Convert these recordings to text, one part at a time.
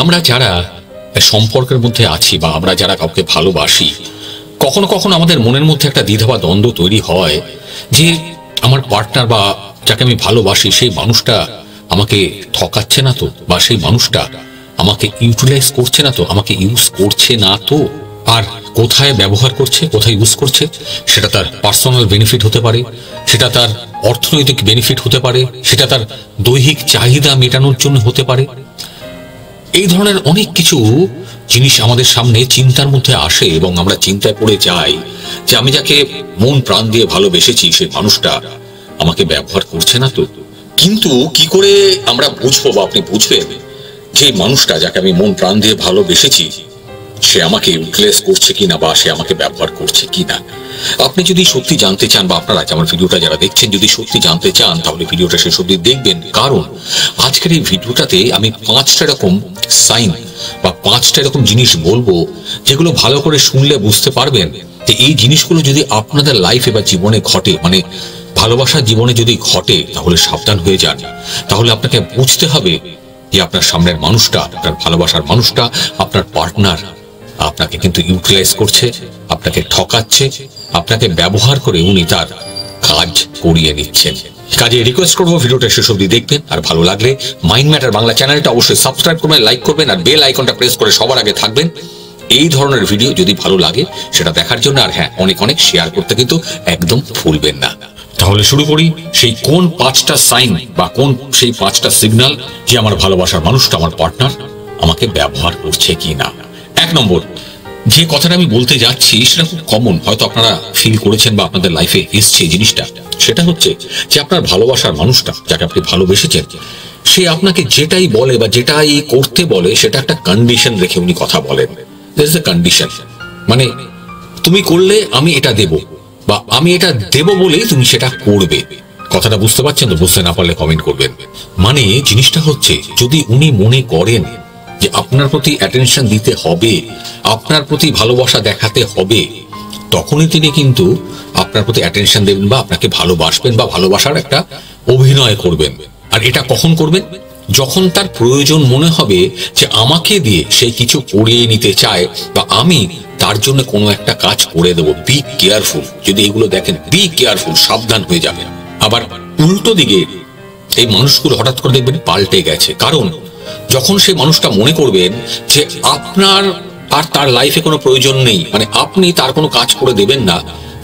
আমরা যারা সম্পর্কের মধ্যে আছি বা আমরা যারা কাউকে ভালোবাসি, কখনো কখনো আমাদের মনের মধ্যে একটা দ্বিধা বা দ্বন্দ্ব তৈরি হয় যে আমার পার্টনার বা যাকে আমি ভালোবাসি সেই মানুষটা আমাকে ঠকাচ্ছে না তো, বা সেই মানুষটা আমাকে ইউটিলাইজ করছে না তো, আমাকে ইউজ করছে না তো। আর কোথায় ব্যবহার করছে, কোথায় ইউজ করছে, সেটা তার পার্সোনাল বেনিফিট হতে পারে, সেটা তার অর্থনৈতিক বেনিফিট হতে পারে, সেটা তার দৈহিক চাহিদা মেটানোর জন্য হতে পারে। এই ধরনের অনেক কিছু জিনিস আমাদের সামনে চিন্তার মধ্যে আসে এবং আমরা চিন্তায় পড়ে যাই যে আমি যাকে মন প্রাণ দিয়ে ভালোবেসেছি সেই মানুষটা আমাকে ব্যবহার করছে না তো। কিন্তু কি করে আমরা বুঝবো বা আপনি বুঝবেন যে মানুষটা যাকে আমি মন প্রাণ দিয়ে ভালোবেসেছি সে আমাকে ইউটিলাইজ করছে কিনা বা সে আমাকে ব্যবহার করছে কিনা? আপনি যদি সত্যি জানতে চান বা আপনারা আমার ভিডিওটা যারা দেখছেন যদি সত্যি জানতে চান তাহলে ভিডিওটা শেষ অবধি দেখবেন, কারণ আজকের এই ভিডিওটাতে আমি 5টা এরকম সাইন বা 5টা এরকম জিনিস বলবো যেগুলো ভালো করে শুনলে বুঝতে পারবেন যে এই জিনিসগুলো যদি আপনাদের লাইফে বা জীবনে ঘটে, মানে ভালোবাসার জীবনে যদি ঘটে, তাহলে সাবধান হয়ে যান। তাহলে আপনাকে বুঝতে হবে যে আপনার সামনের মানুষটা, আপনার ভালোবাসার মানুষটা, আপনার পার্টনার আপনাকে কিন্তু ইউটিলাইজ করছে, আপনাকে ঠকাচ্ছে, আপনাকে ব্যবহার করে উনি তার কাজ করিয়ে নিচ্ছেন। কাজে রিকোয়েস্ট করবো ভিডিওটা শেষ অবধি দেখবেন, আর ভালো লাগলে মাইন্ড ম্যাটার বাংলা চ্যানেলটা অবশ্যই সাবস্ক্রাইব করবেন, লাইক করবেন আর বেল আইকনটা প্রেস করে সবার আগে থাকবেন এই ধরনের ভিডিও যদি ভালো লাগে সেটা দেখার জন্য। আর হ্যাঁ, অনেক অনেক শেয়ার করতে কিন্তু একদম ভুলবেন না। তাহলে শুরু করি। সেই কোন 5টা সাইন বা কোন সেই 5টা সিগন্যাল যে আমার ভালোবাসার মানুষটা, আমার পার্টনার আমাকে ব্যবহার করছে কি না। 1 নম্বর, যে কথাটা আমি বলতে যাচ্ছি সেটা খুব কমন, হয়তো আপনারা ফিল করেছেন বা আপনাদের লাইফে এসছে এই জিনিসটা। সেটা হচ্ছে যে আপনার ভালোবাসার মানুষটা যাকে আপনি ভালোবেসেছেন সে আপনাকে যেটাই বলে বা যেটাই করতে বলে সেটা একটা কন্ডিশন রেখে উনি কথা বলেন। দিস ইজ এ কন্ডিশন, মানে তুমি করলে আমি এটা দেব বা আমি এটা দেব বলেই তুমি সেটা করবে। কথাটা বুঝতে পারছেন তো? বুঝতে না পারলে কমেন্ট করবেন। মানে জিনিসটা হচ্ছে যদি উনি মনে করেন যে আপনার প্রতি অ্যাটেনশন দিতে হবে, আপনার প্রতি ভালোবাসা দেখাতে হবে, তখনই তিনি কিন্তু আপনার প্রতি অ্যাটেনশন দেবেন বা আপনাকে ভালোবাসবেন বা ভালোবাসার একটা অভিনয় করবেন। আর এটা কখন করবেন? যখন তার প্রয়োজন মনে হবে যে আমাকে দিয়ে সে কিছু করিয়ে নিতে চায় বা আমি তার জন্য কোনো একটা কাজ করে দেবো। বি কেয়ারফুল, যদি এগুলো দেখেন বি কেয়ারফুল, সাবধান হয়ে যাবেন। আবার উল্টো দিকে এই মানুষগুলো হঠাৎ করে দেখবেন পাল্টে গেছে, কারণ যখন সেই মানুষটা মনে করবেন যে আপনার আর তার লাইফে কোনো প্রয়োজন নেই, মানে আপনি তার কোনো কাজ করে দেবেন না,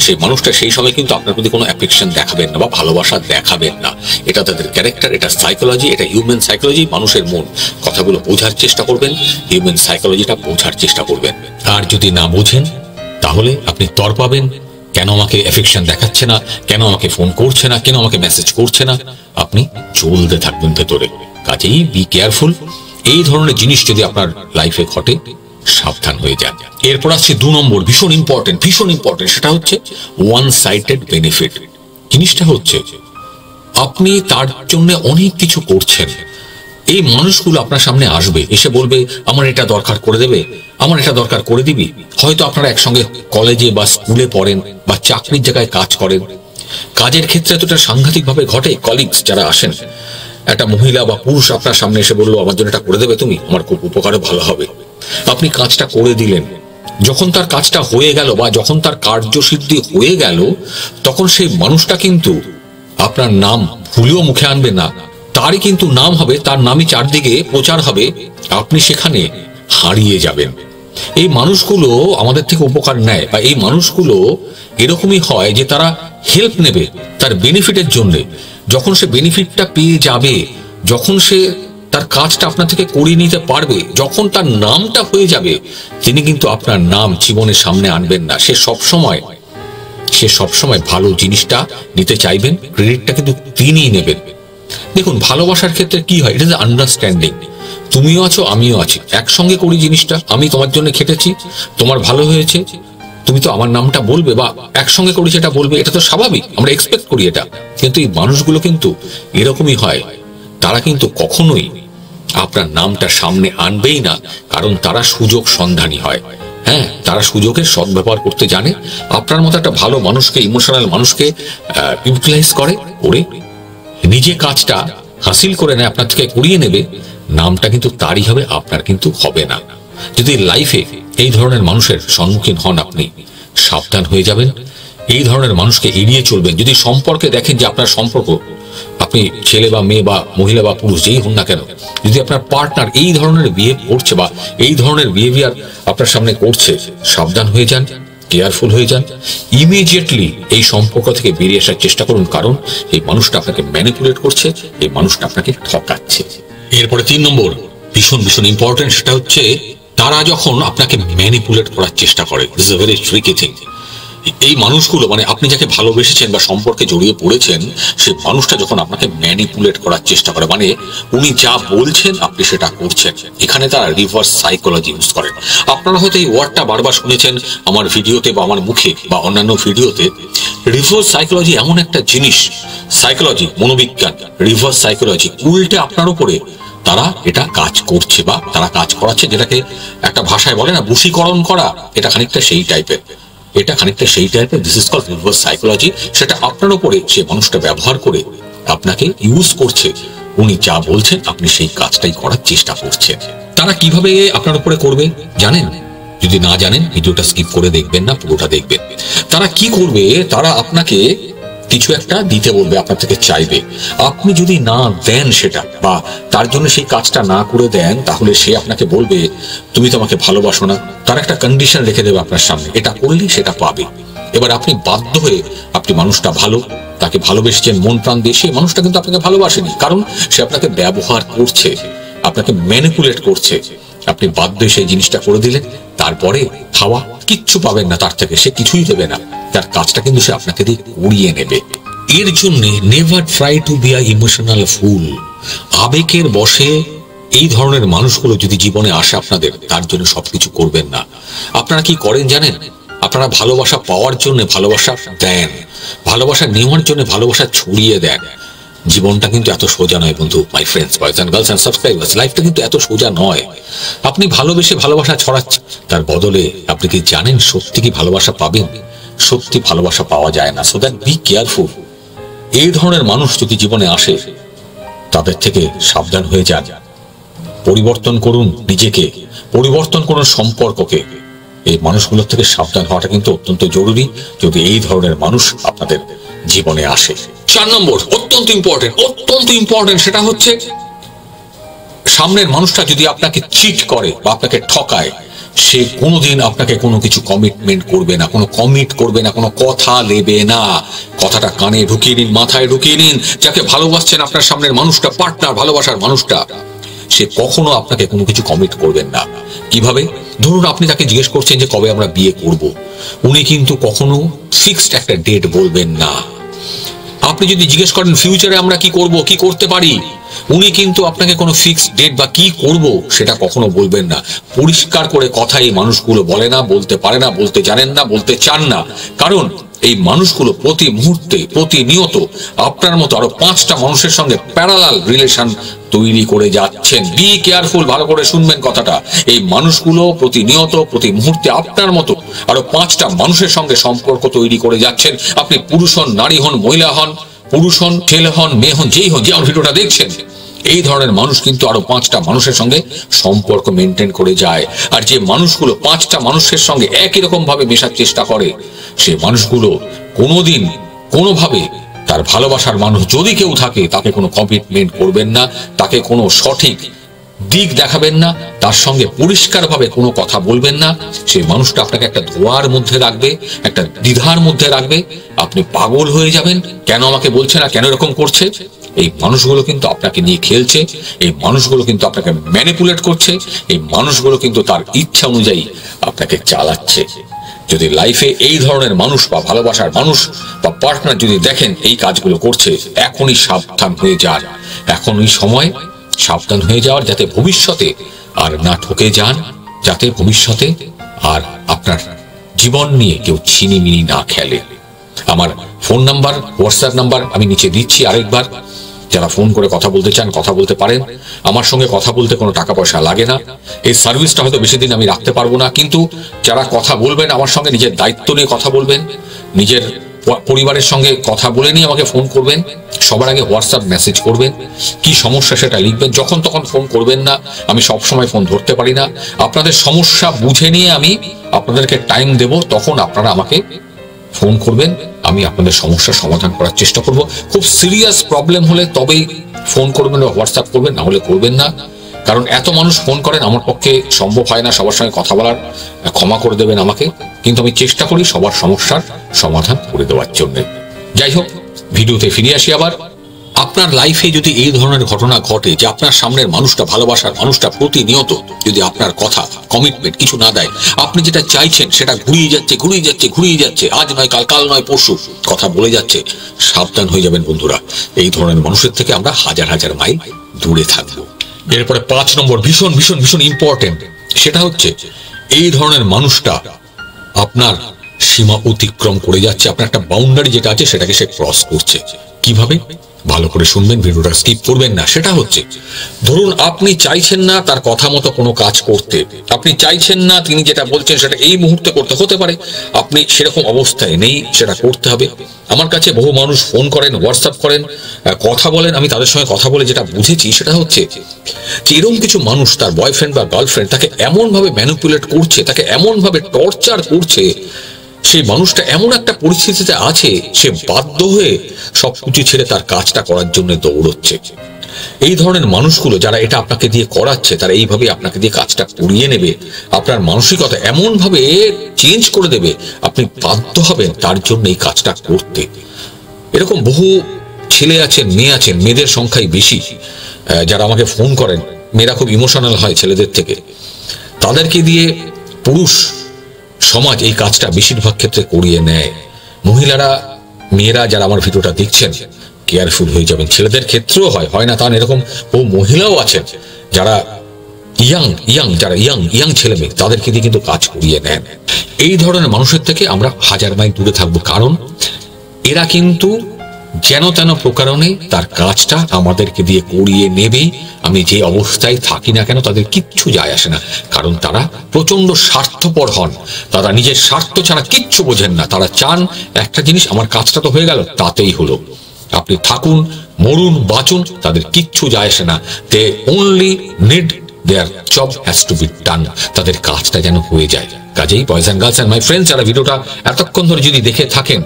সেই মানুষটা সেই সময় কিন্তু আপনার প্রতি কোনো অ্যাফেকশন দেখাবেন না বা ভালোবাসা দেখাবেন না। এটা তাদের ক্যারেক্টার, এটা সাইকোলজি, এটা হিউম্যান সাইকোলজি, মানুষের মন। কথাগুলো বোঝার চেষ্টা করবেন, হিউম্যান সাইকোলজিটা বোঝার চেষ্টা করবেন। আর যদি না বোঝেন তাহলে আপনি তর পাবেন, কেন আমাকে অ্যাফেকশন দেখাচ্ছে না, কেন আমাকে ফোন করছে না, কেন আমাকে মেসেজ করছে না, আপনি চলতে থাকবেন ভেতরে। কাজেই বি কেয়ারফুল। এই ধরনের জিনিস যদি আপনার লাইফে ঘটে সাবধান হয়ে যান। এরপর আসছে 2 নম্বর, ভীষণ ইম্পর্টেন্ট, ভীষণ ইম্পর্টেন্ট। সেটা হচ্ছে ওয়ান সাইডেড বেনিফিট। জিনিসটা হচ্ছে আপনি তার জন্য অনেক কিছু করছেন, এই মানুষগুলো আপনার সামনে আসবে, এসে বলবে আমার এটা দরকার করে দেবে, আমার এটা দরকার করে দিবি। হয়তো আপনারা একসঙ্গে কলেজে বা স্কুলে পড়েন বা চাকরির জায়গায় কাজ করেন। কাজের ক্ষেত্রে তো এটা সাংঘাতিক ভাবে ঘটে। কলিগস যারা আসেন, একটা মহিলা বা পুরুষ আপনার সামনে এসে বললো আমার জন্য এটা করে দেবে তুমি, আমার খুব উপকারও ভালো হবে। আপনি কাজটা করে দিলেন। যখন তার কাজটা হয়ে গেল বা যখন তার কার্যসিদ্ধি হয়ে গেল, তখন সেই মানুষটা কিন্তু আপনার নাম ভুলেও মুখে আনবে না, তারই কিন্তু নাম হবে, তার নামই চারদিকে প্রচার হবে, আপনি সেখানে হারিয়ে যাবেন। এই মানুষগুলো আমাদের থেকে উপকার নেয় বা এই মানুষগুলো এরকমই হয় যে তারা হেল্প নেবে তার বেনিফিটের জন্য। যখন সে বেনিফিটটা পেয়ে যাবে, যখন সে তার কাজটা আপনার থেকে করিয়ে নিতে পারবে, যখন তার নামটা হয়ে যাবে, তিনি কিন্তু আপনার নাম জীবনের সামনে আনবেন না। সে সবসময় ভালো জিনিসটা নিতে চাইবেন, ক্রেডিটটা কিন্তু তিনিই নেবেন। দেখুন, ভালোবাসার ক্ষেত্রে কি হয়, এটা আন্ডারস্ট্যান্ডিং। তুমিও আছো, আমিও আছি, একসঙ্গে করি জিনিসটা। আমি তোমার জন্য খেটেছি, তোমার ভালো হয়েছে, তুমি তো আমার নামটা বলবে বা একসঙ্গে করেছি এটা বলবে, এটা তো স্বাভাবিক, আমরা এক্সপেক্ট করি এটা। কিন্তু এই মানুষগুলো কিন্তু এরকমই হয়, তারা কিন্তু কখনোই আপনার নামটা সামনে আনবেই না, কারণ তারা সুযোগ সন্ধানী হয়। হ্যাঁ, তারা সুযোগের সদ্ব্যবহার করতে জানে। আপনার মতো একটা ভালো মানুষকে, ইমোশনাল মানুষকে ইউটিলাইজ করে নিজে কাজটা হাসিল করে নেয়, আপনার থেকে করিয়ে নেবে, নামটা কিন্তু তারই হবে, আপনার কিন্তু হবে না। যদি লাইফে এই ধরনের মানুষের সম্মুখীন হন, আপনি সাবধান হয়ে যাবেন, এই ধরনের মানুষকে এড়িয়ে চলবেন। যদি সম্পর্কে দেখেন যে আপনার সম্পর্ক, আপনি ছেলে বা মেয়ে বা মহিলা বা পুরুষ যেই হন না কেন, যদি আপনার পার্টনার এই ধরনের বিহেভ করছে বা এই ধরনের বিহেভিয়ার আপনার সামনে করছে, সাবধান হয়ে যান, কেয়ারফুল হয়ে যান, ইমিডিয়েটলি এই সম্পর্ক থেকে বেরিয়ে আসার চেষ্টা করুন। কারণ এই মানুষটা আপনাকে ম্যানিপুলেট করছে, এই মানুষটা আপনাকে ঠকাচ্ছে। এরপরে 3 নম্বর ভীষণ ভীষণ ইম্পর্টেন্ট, সেটা হচ্ছে তারা যখন আপনাকে ম্যানিপুলেট করার চেষ্টা করে। This is a very tricky thing. এই মানুষগুলো, মানে আপনি যাকে ভালোবেসেছেন বা সম্পর্কে জড়িয়ে পড়েছেন, সেই মানুষটা যখন আপনাকে ম্যানিপুলেট করার চেষ্টা করে, মানে উনি যা বলছেন আপনি সেটা করছেন, এখানে তারা রিভার্স সাইকোলজি ইউজ করেন। আপনারা হয়তো এই ওয়ার্ডটা বারবার শুনেছেন আমার ভিডিওতে বা আমার মুখে বা অন্যান্য ভিডিওতে। রিভার্স সাইকোলজি এমন একটা জিনিস, সাইকোলজি, মনোবিজ্ঞান, রিভার্স সাইকোলজি, উল্টে আপনার উপরে তারা এটা কাজ করছে বা তারা কাজ করাচ্ছে, যেটাকে একটা ভাষায় বলে না বশীকরণ করা, এটা খানিকটা সেই টাইপের। This is called reverse psychology. সেটা আপনার উপরে সে মানুষটা ব্যবহার করে আপনাকে ইউজ করছে, উনি যা বলছেন আপনি সেই কাজটাই করার চেষ্টা করছেন। তারা কিভাবে আপনার উপরে করবে জানেন? যদি না জানেন ভিডিওটা স্কিপ করে দেখবেন না, পুরোটা দেখবেন। তারা কি করবে, তারা আপনাকে কিছু একটা দিতে বলবে, আপনার থেকে চাইবে। আপনি যদি না দেন সেটা, বা তার জন্য সেই কাজটা না করে দেন, তাহলে সে আপনাকে বলবে তুমি তো আমাকে ভালোবাসো না। তার একটা কন্ডিশন রেখে দেবে আপনার সামনে, এটা করলে সেটা পাবে। এবার আপনি বাধ্য হয়ে, আপনি মানুষটা ভালো, তাকে ভালোবেসেছেন মন প্রাণ দিয়ে, সেই মানুষটা কিন্তু আপনাকে ভালোবাসেনি, কারণ সে আপনাকে ব্যবহার করছে, আপনাকে ম্যানিপুলেট করছে। আপনি বাধ্য হয়ে সেই জিনিসটা করে দিলেন, তারপরে খাওয়া কিচ্ছু পাবেন না তার থেকে, সে কিছুই দেবে না, তার কাজটা কিন্তু সে আপনাকে দিয়ে উড়িয়ে নেবে। এর জন্য never try to be a emotional fool. আবেগের বশে এই ধরনের মানুষগুলো যদি জীবনে আসে আপনাদের, তার জন্য সবকিছু করবেন না। আপনারা কি করেন জানেন? আপনারা ভালোবাসা পাওয়ার জন্য ভালোবাসা দেন, ভালোবাসা নেওয়ার জন্য ভালোবাসা ছড়িয়ে দেন। জীবনটা কিন্তু এত সোজা নয় বন্ধু, my friends, boys and girls and subscribers. লাইফটা কিন্তু এত সোজা নয়। আপনি ভালোবেসে ভালোবাসা ছড়াচ্ছেন, তার বদলে আপনি কি জানেন সত্যি কি ভালোবাসা পাবেন? সত্যি ভালোবাসা পাওয়া যায় না। So that be careful. এই ধরনের মানুষ যদি জীবনে আসে, তাদের থেকে সাবধান হয়ে যান। পরিবর্তন করুন নিজেকে, পরিবর্তন করুন সম্পর্ককে। এই মানুষগুলোর থেকে সাবধান হওয়াটা কিন্তু অত্যন্ত জরুরি, যদি এই ধরনের মানুষ আপনাদের জীবনে আসে। 4 নম্বর অত্যন্ত ইম্পর্টেন্ট, সেটা হচ্ছে সামনের মানুষটা যদি আপনাকে চিট করে বা আপনাকে ঠকায়, সে কোনোদিন আপনাকে কোনো কিছু কমিটমেন্ট করবে না, কোনো কমিট করবে না, কোনো কথা নেবে না। কথাটা কানে ঢুকিয়ে নিন, মাথায় ঢুকিয়ে নিন। যাকে ভালোবাসছেন আপনার সামনের মানুষটা, পার্টনার, ভালোবাসার মানুষটা, সে কখনো আপনাকে কোনো কিছু কমিট করবেন না। কিভাবে? ধরুন আপনি তাকে জিজ্ঞেস করছেন যে কবে আমরা বিয়ে করব, উনি কিন্তু কখনো ফিক্সড একটা ডেট বলবেন না। আপনি যদি জিজ্ঞেস করেন ফিউচারে আমরা কি করব, কি করতে পারি, উনি কিন্তু আপনাকে কোনো ফিক্সড ডেট বা কি করব সেটা কখনো বলবেন না। পরিষ্কার করে কথা এই মানুষগুলো বলে না, বলতে পারে না, বলতে জানেন না, বলতে চান না। কারণ এই মানুষগুলো প্রতি মুহূর্তে, প্রতিনিয়ত আপনার মতো আরো 5টা মানুষের সঙ্গে প্যারালাল রিলেশন তৈরি করে যাচ্ছেন। বি কেয়ারফুল, ভালো করে শুনবেন কথাটা। এই মানুষগুলো প্রতিনিয়ত, প্রতি মুহূর্তে আপনার মতো আরো 5টা মানুষের সঙ্গে সম্পর্ক তৈরি করে যাচ্ছেন। আপনি পুরুষ হন, নারী হন, মহিলা হন, পুরুষ হন, ছেলে হন, মেয়ে হন, যেই হন, যে আমার ভিডিওটা দেখছেন, এই ধরনের মানুষ কিন্তু আরো 5টা মানুষের সঙ্গে সম্পর্ক মেনটেন করে যায়। আর যে মানুষগুলো 5টা মানুষের সঙ্গে একই রকম ভাবে মেশার চেষ্টা করে, সে মানুষগুলো কোনোদিন কোনোভাবে তার ভালোবাসার মানুষ যদি কেউ থাকে, তাকে কোনো কমিটমেন্ট করবেন না, তাকে কোনো সঠিক দিক দেখাবেন না, তার সঙ্গে পরিষ্কারভাবে কোনো কথা বলবেন না। সেই মানুষটা আপনাকে একটা ধোঁয়ার মধ্যে রাখবে, একটা দ্বিধার মধ্যে রাখবে। আপনি পাগল হয়ে যাবেন, কেন আমাকে বলছে না, কেন এরকম করছে। এই মানুষগুলো কিন্তু আপনাকে নিয়ে খেলছে, এই মানুষগুলো কিন্তু আপনাকে ম্যানিপুলেট করছে, এই মানুষগুলো কিন্তু তার ইচ্ছা অনুযায়ী আপনাকে চালাচ্ছে। যদি লাইফে এই ধরনের মানুষ বা ভালোবাসার মানুষ বা পার্টনার যদি দেখেন এই কাজগুলো করছে, এখনই সাবধান হয়ে যান। এখনই সময় সাবধান হয়ে যাওয়ার, যাতে ভবিষ্যতে আর না ঠকে যান, যাতে ভবিষ্যতে আর আপনার জীবন নিয়ে কেউ ছিনিমিনি না খেলে। আমার ফোন নাম্বার, হোয়াটসঅ্যাপ নাম্বার আমি নিচে দিচ্ছি আরেকবার। যারা ফোন করে কথা বলতে চান, কথা বলতে পারেন। আমার সঙ্গে কথা বলতে কোনো টাকা পয়সা লাগে না। এই সার্ভিসটা হয়তো বেশি দিন আমি রাখতে পারবো না, কিন্তু যারা কথা বলবেন আমার সঙ্গে, নিজের দায়িত্ব নিয়ে কথা বলবেন, নিজের পরিবারের সঙ্গে কথা বলে নিয়ে আমাকে ফোন করবেন। সবার আগে হোয়াটসঅ্যাপ মেসেজ করবেন, কি সমস্যা সেটা লিখবেন। যখন তখন ফোন করবেন না, আমি সব সময় ফোন ধরতে পারি না। আপনাদের সমস্যা বুঝে নিয়ে আমি আপনাদেরকে টাইম দেব, তখন আপনারা আমাকে ফোন করবেন, আমি আপনাদের সমস্যার সমাধান করার চেষ্টা করব। খুব সিরিয়াস প্রবলেম হলে তবেই ফোন করবেন বা হোয়াটসঅ্যাপ করবেন, না হলে করবেন না। কারণ এত মানুষ ফোন করেন, আমার পক্ষে সম্ভব হয় না সবার সঙ্গে কথা বলার। ক্ষমা করে দেবেন আমাকে, কিন্তু আমি চেষ্টা করি সবার সমস্যার সমাধান করে দেওয়ার জন্য। যাই হোক, ভিডিওতে ফিরে আসি আবার। আপনার লাইফে যদি এই ধরনের ঘটনা ঘটে যে আপনার সামনের মানুষটা, ভালোবাসার মানুষটা প্রতিনিয়ত যদি আপনার কথা, কমিটমেন্ট কিছু না দেয়, আপনি যেটা চাইছেন সেটা ঘুরিয়ে যাচ্ছে, আজ নয় কাল, কাল নয় পরশু কথা বলে যাচ্ছে, সাবধান হয়ে যাবেন বন্ধুরা। এই ধরনের মানুষের থেকে আমরা হাজার হাজার মাইল দূরে থাকবো। এরপরে 5 নম্বর ভীষণ ভীষণ ভীষণ ইম্পর্টেন্ট, সেটা হচ্ছে এই ধরনের মানুষটা আপনার সীমা অতিক্রম করে যাচ্ছে। আপনার একটা বাউন্ডারি যেটা আছে সেটাকে সে ক্রস করছে। কিভাবে? ভালো করে শুনবেন, ভিডিওটা স্কিপ করবেন না। সেটা হচ্ছে, ধরুন আপনি চাইছেন না তার কথা মতো কোনো কাজ করতে, আপনি চাইছেন না তিনি যেটা বলছেন সেটা এই মুহূর্তে করতে, হতে পারে আপনি সেরকম অবস্থায় নেই, সেটা করতে হবে। আমার কাছে বহু মানুষ ফোন করেন, হোয়াটসঅ্যাপ করেন, কথা বলেন। আমি তাদের সঙ্গে কথা বলে যেটা বুঝেছি সেটা হচ্ছে যে এরকম কিছু মানুষ, তার বয়ফ্রেন্ড বা গার্লফ্রেন্ড তাকে এমন ভাবে ম্যানিপুলেট করছে, তাকে এমন ভাবে টর্চার করছে, সেই মানুষটা এমন একটা পরিস্থিতিতে আছে, সে বাধ্য হয়ে সবকিছু ছেড়ে তার কাজটা করার জন্য দৌড়চ্ছে। এই ধরনের মানুষগুলো যারা এটা আপনাকে দিয়ে করাচ্ছে, তারা এইভাবে আপনাকে দিয়ে কাজটা করিয়ে নেবে, আপনার মানসিকতা এমন ভাবে চেঞ্জ করে দেবে, আপনি বাধ্য হবেন তার জন্য এই কাজটা করতে। এরকম বহু ছেলে আছেন, মেয়ে আছেন, মেয়েদের সংখ্যাই বেশি যারা আমাকে ফোন করেন। মেয়েরা খুব ইমোশনাল হয় ছেলেদের থেকে, তাদেরকে দিয়ে পুরুষ সমাজ এই কাজটা বেশিরভাগ ক্ষেত্রে করিয়ে নেয়। মহিলারা, মেয়েরা যারা আমার ভিডিওটা দেখছেন, কেয়ারফুল হয়ে যাবেন। ছেলেদের ক্ষেত্রেও হয় না তা না, এরকম বহু মহিলাও আছেন যারা ইয়াং ছেলে মেয়ে, তাদেরকে দিয়ে কিন্তু কাজ করিয়ে নেন। এই ধরনের মানুষের থেকে আমরা হাজার মাইল দূরে থাকবো, কারণ এরা কিন্তু যেন তেন প্রকারণে তার কাজটা আমাদেরকে দিয়ে করিয়ে নেবে। আমি যে অবস্থায় থাকি না কেন তাদের কিচ্ছু যায় আসে না, কারণ তারা প্রচন্ড স্বার্থপর হন। তারা নিজের স্বার্থ ছাড়া কিচ্ছু বোঝেন না। তারা চান একটা জিনিস, আমার কাজটা তো হয়ে গেল, তাতেই হলো। আপনি থাকুন, মরুন, বাঁচুন, তাদের কিচ্ছু যায় আসে না। They only need their job has to be done. তাদের কাজটা যেন হয়ে যায়। কাজেই boys and girls and my friends, যারা ভিডিওটা এতক্ষণ ধরে যদি দেখে থাকেন,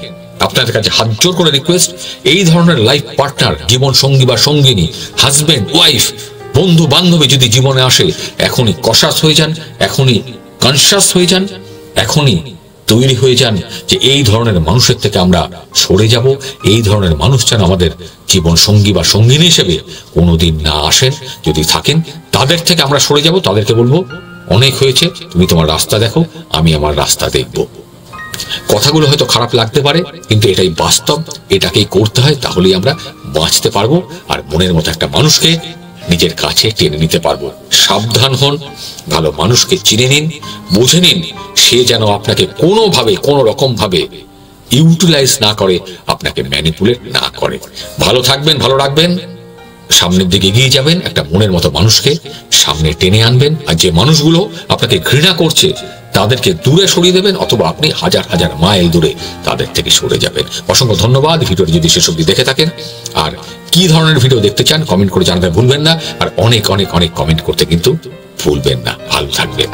আপনাদের কাছে হাত জোর করে রিকোয়েস্ট, এই ধরনের লাইফ পার্টনার, জীবন সঙ্গী বা সঙ্গিনী, হাজবেন্ড, ওয়াইফ, বন্ধু বান্ধবী যদি জীবনে আসে, এখনই কশাস হয়ে যান, এখনই কনসাস হয়ে যান, এখনই তৈরি হয়ে যান যে এই ধরনের মানুষের থেকে আমরা সরে যাব। এই ধরনের মানুষ যেন আমাদের জীবন সঙ্গী বা সঙ্গিনী হিসেবে কোনোদিন না আসেন। যদি থাকেন, তাদের থেকে আমরা সরে যাব। তাদেরকে বলবো, অনেক হয়েছে, তুমি তোমার রাস্তা দেখো, আমি আমার রাস্তা দেখবো। কথাগুলো হয়তো খারাপ লাগতে পারে, কিন্তু এটাই বাস্তব, এটাকেই করতে হয়, তাহলেই আমরা বাঁচতে পারবো আর মনের মতো একটা মানুষকে নিজের কাছে টেনে নিতে পারবো। সাবধান হন, ভালো মানুষকে চিনে নিন, বুঝে নিন, সে যেন আপনাকে কোনোভাবে, কোনো রকম ভাবে ইউটিলাইজ না করে, আপনাকে ম্যানিপুলেট না করে। ভালো থাকবেন, ভালো রাখবেন, সামনের দিকে এগিয়ে যাবেন, একটা মনের মতো মানুষকে সামনে টেনে আনবেন। আর যে মানুষগুলো আপনাকে ঘৃণা করছে তাদেরকে দূরে সরিয়ে দেবেন, অথবা আপনি হাজার হাজার মাইল দূরে তাদের থেকে সরে যাবেন। অসংখ্য ধন্যবাদ ভিডিওটি যদি শেষ অবধি দেখে থাকেন। আর কি ধরনের ভিডিও দেখতে চান কমেন্ট করে জানাতে ভুলবেন না। আর অনেক অনেক অনেক কমেন্ট করতে কিন্তু ভুলবেন না। ভালো থাকবেন।